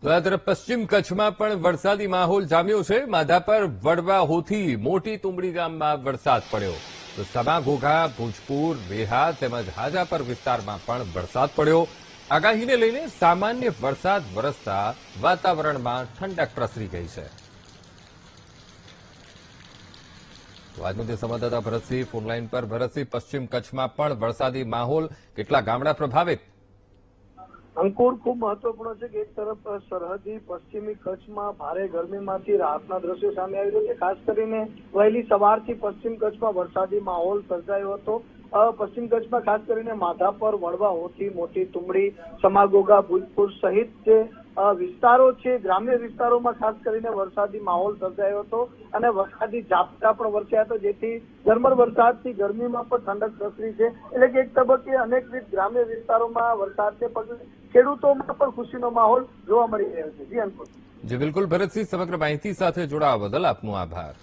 તો આ તરફ પશ્ચિમ કચ્છમાં પણ વરસાદી માહોલ જામ્યો છે। માધાપર, વડવા, હોથી, મોટી તુંબડી ગામમાં વરસાદ પડ્યો તો સમા, ઘોઘા, ભુજપુર, વેહા તેમજ હાજાપર વિસ્તારમાં પણ વરસાદ પડ્યો। આગાહીને લઈને સામાન્ય વરસાદ વરસતા વાતાવરણમાં ઠંડક પ્રસરી ગઈ છે। તો આજનો તે સંવાદદાતા ભરતસિંહ ફોનલાઈન પર। ભરતસિંહ, પશ્ચિમ કચ્છમાં પણ વરસાદી માહોલ, કેટલા ગામડા પ્રભાવિત? અંકુર, ખૂબ મહત્વપૂર્ણ છે કે એક તરફ સરહદી પશ્ચિમી કચ્છમાં ભારે ગરમીમાંથી રાહતના દ્રશ્યો સામે આવી રહ્યા છે। ખાસ કરીને વહેલી સવારથી પશ્ચિમ કચ્છમાં વરસાદી માહોલ સર્જાયો હતો। પશ્ચિમ કચ્છમાં ખાસ કરીને માધાપર, વડવા, હોથી, મોટી તુંબડી, સમાગોગા, ભુજપુર સહિત જે વિસ્તારો છે, ગ્રામ્ય વિસ્તારોમાં ખાસ કરીને વરસાદી માહોલ સર્જાયો હતો અને વરસાદી ઝાપટા પણ વરસ્યા હતા, જેથી ઝરમર વરસાદથી ગરમીમાં પણ ઠંડક પ્રસરી છે। એટલે કે એક તબક્કે અનેકવિધ ગ્રામ્ય વિસ્તારોમાં વરસાદને પગલે ખેડૂતોમાં પણ ખુશીનો માહોલ જોવા મળી રહ્યો છે। જી અંકુર। જી બિલકુલ ભરતસિંહ, સમગ્ર માહિતી સાથે જોડાવા બદલ આપનો આભાર।